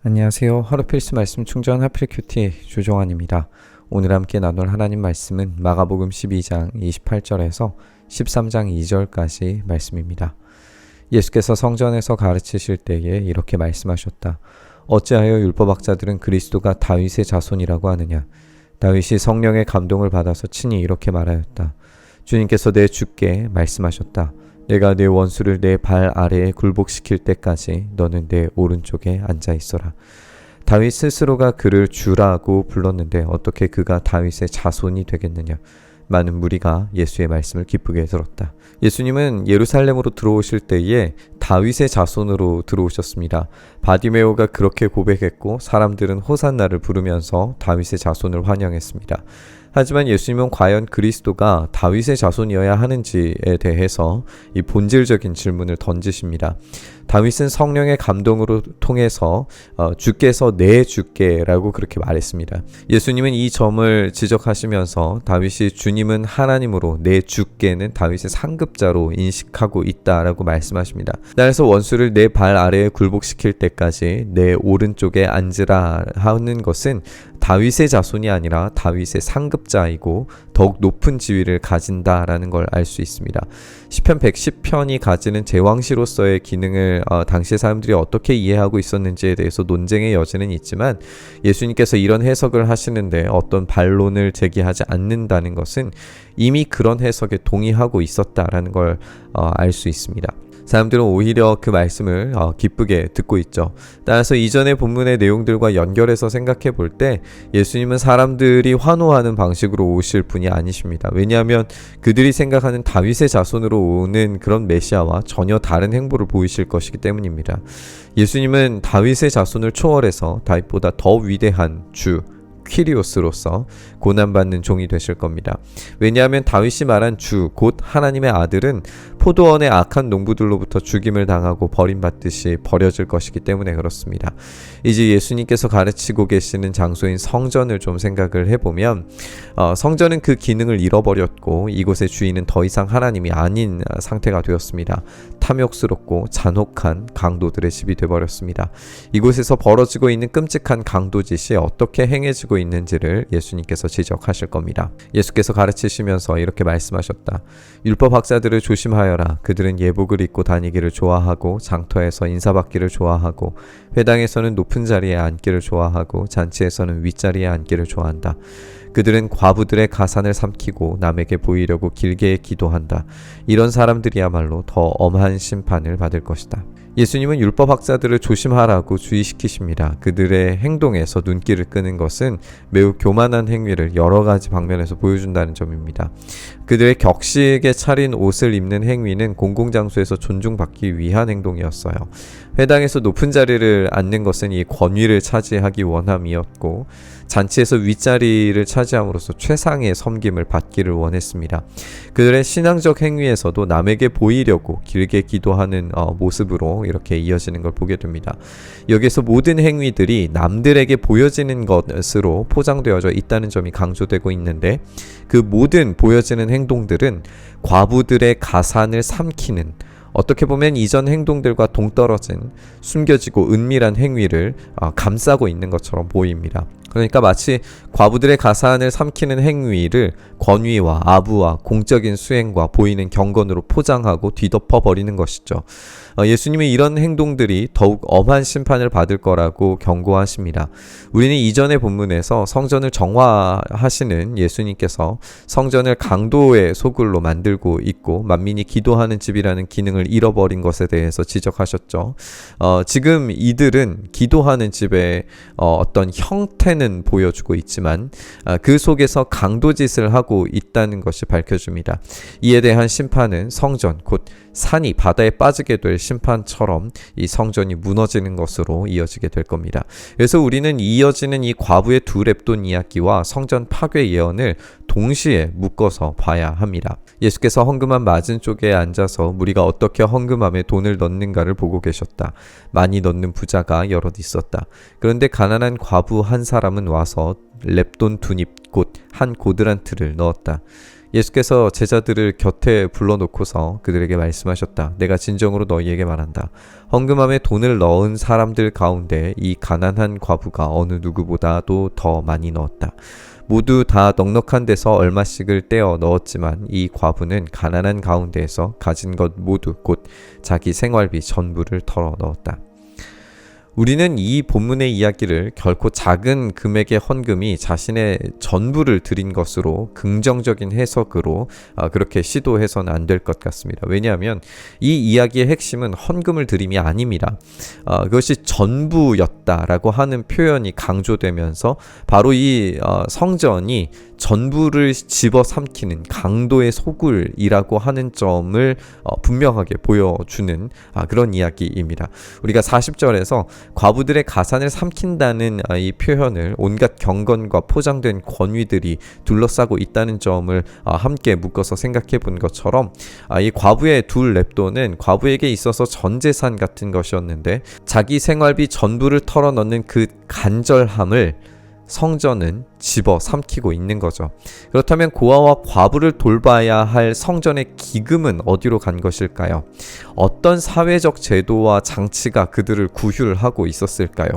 안녕하세요. 하루 필수 말씀 충전 하필 큐티 조정환입니다. 오늘 함께 나눌 하나님 말씀은 마가복음 12장 28절에서 13장 2절까지 말씀입니다. 예수께서 성전에서 가르치실 때에 이렇게 말씀하셨다. 어찌하여 율법학자들은 그리스도가 다윗의 자손이라고 하느냐. 다윗이 성령의 감동을 받아서 친히 이렇게 말하였다. 주님께서 내 주께 말씀하셨다. 내가 내 원수를 내 발 아래에 굴복시킬 때까지 너는 내 오른쪽에 앉아 있어라. 다윗 스스로가 그를 주라고 불렀는데 어떻게 그가 다윗의 자손이 되겠느냐. 많은 무리가 예수의 말씀을 기쁘게 들었다. 예수님은 예루살렘으로 들어오실 때에 다윗의 자손으로 들어오셨습니다. 바디메오가 그렇게 고백했고 사람들은 호산나를 부르면서 다윗의 자손을 환영했습니다. 하지만 예수님은 과연 그리스도가 다윗의 자손이어야 하는지에 대해서 이 본질적인 질문을 던지십니다. 다윗은 성령의 감동으로 통해서 주께서 내 주께라고 그렇게 말했습니다. 예수님은 이 점을 지적하시면서 다윗이 주님은 하나님으로 내 주께는 다윗의 상급자로 인식하고 있다라고 말씀하십니다. 따라서 원수를 내 발 아래에 굴복시킬 때까지 내 오른쪽에 앉으라 하는 것은 다윗의 자손이 아니라 다윗의 상급자이고 더욱 높은 지위를 가진다라는 걸 알 수 있습니다. 시편 110편이 가지는 제왕시로서의 기능을 당시 사람들이 어떻게 이해하고 있었는지에 대해서 논쟁의 여지는 있지만 예수님께서 이런 해석을 하시는데 어떤 반론을 제기하지 않는다는 것은 이미 그런 해석에 동의하고 있었다라는 걸 알 수 있습니다. 사람들은 오히려 그 말씀을 기쁘게 듣고 있죠. 따라서 이전의 본문의 내용들과 연결해서 생각해 볼 때 예수님은 사람들이 환호하는 방식으로 오실 분이 아니십니다. 왜냐하면 그들이 생각하는 다윗의 자손으로 오는 그런 메시아와 전혀 다른 행보를 보이실 것이기 때문입니다. 예수님은 다윗의 자손을 초월해서 다윗보다 더 위대한 주 퀴리오스로서 고난받는 종이 되실 겁니다. 왜냐하면 다윗이 말한 주, 곧 하나님의 아들은 포도원의 악한 농부들로부터 죽임을 당하고 버림받듯이 버려질 것이기 때문에 그렇습니다. 이제 예수님께서 가르치고 계시는 장소인 성전을 좀 생각을 해보면 성전은 그 기능을 잃어버렸고 이곳의 주인은 더 이상 하나님이 아닌 상태가 되었습니다. 탐욕스럽고 잔혹한 강도들의 집이 되어버렸습니다. 이곳에서 벌어지고 있는 끔찍한 강도짓이 어떻게 행해지고 있는지를 예수님께서 지적하실 겁니다. 예수께서 가르치시면서 이렇게 말씀하셨다. 율법학자들을 조심하여라. 그들은 예복을 입고 다니기를 좋아하고 장터에서 인사받기를 좋아하고 회당에서는 높은 자리에 앉기를 좋아하고 잔치에서는 윗자리에 앉기를 좋아한다. 그들은 과부들의 가산을 삼키고 남에게 보이려고 길게 기도한다. 이런 사람들이야말로 더 엄한 심판을 받을 것이다. 예수님은 율법학자들을 조심하라고 주의시키십니다. 그들의 행동에서 눈길을 끄는 것은 매우 교만한 행위를 여러 가지 방면에서 보여준다는 점입니다. 그들의 격식에 차린 옷을 입는 행위는 공공장소에서 존중받기 위한 행동이었어요. 회당에서 높은 자리를 앉는 것은 이 권위를 차지하기 원함이었고 잔치에서 윗자리를 차지함으로써 최상의 섬김을 받기를 원했습니다. 그들의 신앙적 행위에서도 남에게 보이려고 길게 기도하는 모습으로 이렇게 이어지는 걸 보게 됩니다. 여기서 모든 행위들이 남들에게 보여지는 것으로 포장되어져 있다는 점이 강조되고 있는데 그 모든 보여지는 행동들은 과부들의 가산을 삼키는 어떻게 보면 이전 행동들과 동떨어진 숨겨지고 은밀한 행위를 감싸고 있는 것처럼 보입니다. 그러니까 마치 과부들의 가산을 삼키는 행위를 권위와 아부와 공적인 수행과 보이는 경건으로 포장하고 뒤덮어 버리는 것이죠. 예수님이 이런 행동들이 더욱 엄한 심판을 받을 거라고 경고하십니다. 우리는 이전의 본문에서 성전을 정화하시는 예수님께서 성전을 강도의 소굴로 만들고 있고 만민이 기도하는 집이라는 기능을 잃어버린 것에 대해서 지적하셨죠. 지금 이들은 기도하는 집의 어떤 형태는 보여주고 있지만 그 속에서 강도짓을 하고 있다는 것이 밝혀집니다. 이에 대한 심판은 성전 곧 산이 바다에 빠지게 될 심판처럼 이 성전이 무너지는 것으로 이어지게 될 겁니다. 그래서 우리는 이어지는 이 과부의 두 렙돈 이야기와 성전 파괴 예언을 동시에 묶어서 봐야 합니다. 예수께서 헌금함 맞은 쪽에 앉아서 무리가 어떻게 헌금함에 돈을 넣는가를 보고 계셨다. 많이 넣는 부자가 여럿 있었다. 그런데 가난한 과부 한 사람은 와서 렙돈 두닙 곧 한 고드란트를 넣었다. 예수께서 제자들을 곁에 불러놓고서 그들에게 말씀하셨다. 내가 진정으로 너희에게 말한다. 헌금함에 돈을 넣은 사람들 가운데 이 가난한 과부가 어느 누구보다도 더 많이 넣었다. 모두 다 넉넉한 데서 얼마씩을 떼어 넣었지만 이 과부는 가난한 가운데에서 가진 것 모두 곧 자기 생활비 전부를 털어 넣었다. 우리는 이 본문의 이야기를 결코 작은 금액의 헌금이 자신의 전부를 드린 것으로 긍정적인 해석으로 그렇게 시도해서는 안 될 것 같습니다. 왜냐하면 이 이야기의 핵심은 헌금을 드림이 아닙니다. 그것이 전부였다라고 하는 표현이 강조되면서 바로 이 성전이 전부를 집어삼키는 강도의 소굴이라고 하는 점을 분명하게 보여주는 그런 이야기입니다. 우리가 40절에서 과부들의 가산을 삼킨다는 이 표현을 온갖 경건과 포장된 권위들이 둘러싸고 있다는 점을 함께 묶어서 생각해 본 것처럼 이 과부의 둘 랩돈은 과부에게 있어서 전 재산 같은 것이었는데 자기 생활비 전부를 털어넣는 그 간절함을 성전은 집어 삼키고 있는 거죠. 그렇다면 고아와 과부를 돌봐야 할 성전의 기금은 어디로 간 것일까요? 어떤 사회적 제도와 장치가 그들을 구휼하고 있었을까요?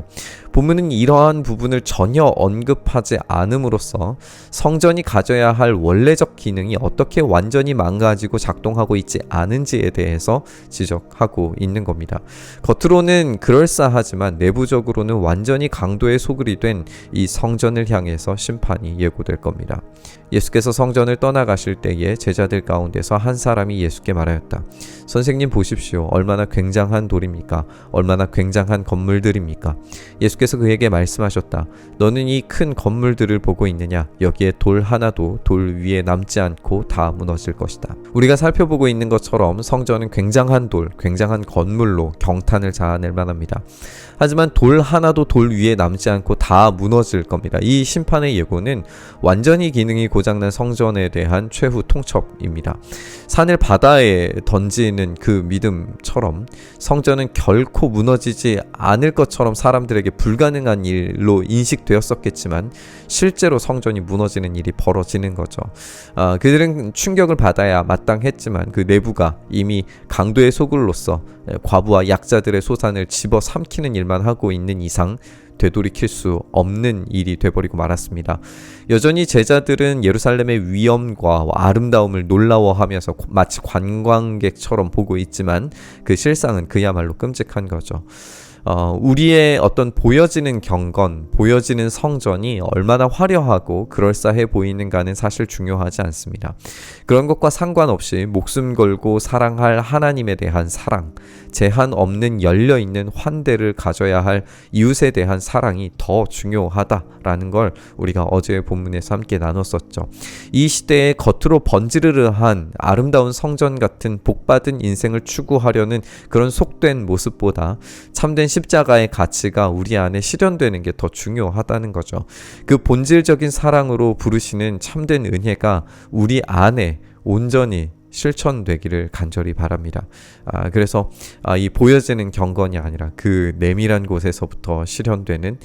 본문은 이러한 부분을 전혀 언급하지 않음으로써 성전이 가져야 할 원래적 기능이 어떻게 완전히 망가지고 작동하고 있지 않은지에 대해서 지적하고 있는 겁니다. 겉으로는 그럴싸하지만 내부적으로는 완전히 강도의 소굴이 된 이 성전을 향해서 심판이 예고될 겁니다. 예수께서 성전을 떠나가실 때에 제자들 가운데서 한 사람이 예수께 말하였다. 선생님 보십시오. 얼마나 굉장한 돌입니까? 얼마나 굉장한 건물들입니까? 예수께서 그에게 말씀하셨다. 너는 이 큰 건물들을 보고 있느냐? 여기에 돌 하나도 돌 위에 남지 않고 다 무너질 것이다. 우리가 살펴보고 있는 것처럼 성전은 굉장한 돌, 굉장한 건물로 경탄을 자아낼 만합니다. 하지만 돌 하나도 돌 위에 남지 않고 다 무너질 겁니다. 이 심판의 예고는 완전히 기능이 고장난 성전에 대한 최후 통첩입니다. 산을 바다에 던지는 그 믿음처럼 성전은 결코 무너지지 않을 것처럼 사람들에게 불가능한 일로 인식되었었겠지만 실제로 성전이 무너지는 일이 벌어지는 거죠. 그들은 충격을 받아야 마땅했지만 그 내부가 이미 강도의 소굴로서 과부와 약자들의 소산을 집어삼키는 일만 하고 있는 이상 되돌이킬 수 없는 일이 돼버리고 말았습니다. 여전히 제자들은 예루살렘의 위엄과 아름다움을 놀라워하면서 마치 관광객처럼 보고 있지만 그 실상은 그야말로 끔찍한 거죠. 우리의 어떤 보여지는 경건, 보여지는 성전이 얼마나 화려하고 그럴싸해 보이는가는 사실 중요하지 않습니다. 그런 것과 상관없이 목숨 걸고 사랑할 하나님에 대한 사랑, 제한 없는 열려있는 환대를 가져야 할 이웃에 대한 사랑이 더 중요하다라는 걸 우리가 어제의 본문에서 함께 나눴었죠. 이 시대에 겉으로 번지르르한 아름다운 성전 같은 복받은 인생을 추구하려는 그런 속된 모습보다 참된 십자가의 가치가 우리 안에 실현되는 게 더 중요하다는 거죠. 그 본질적인 사랑으로 부르시는 참된 은혜가 우리 안에 온전히 실천되기를 간절히 바랍니다. 그래서 이 보여지는 경건이 아니라 그 내밀한 곳에서부터 실현되는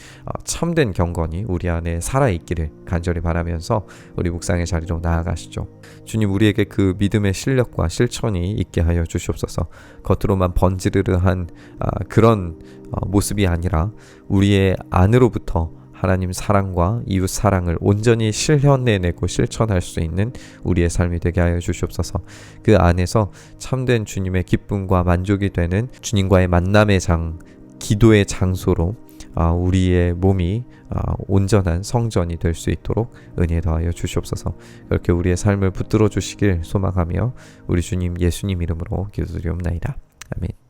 참된 경건이 우리 안에 살아있기를 간절히 바라면서 우리 묵상의 자리로 나아가시죠. 주님, 우리에게 그 믿음의 실력과 실천이 있게 하여 주시옵소서. 겉으로만 번지르르한 그런 모습이 아니라 우리의 안으로부터 하나님 사랑과 이웃 사랑을 온전히 실현해내고 실천할 수 있는 우리의 삶이 되게 하여 주시옵소서. 그 안에서 참된 주님의 기쁨과 만족이 되는 주님과의 만남의 장, 기도의 장소로 우리의 몸이 온전한 성전이 될 수 있도록 은혜 더하여 주시옵소서. 그렇게 우리의 삶을 붙들어 주시길 소망하며 우리 주님 예수님 이름으로 기도드리옵나이다. 아멘.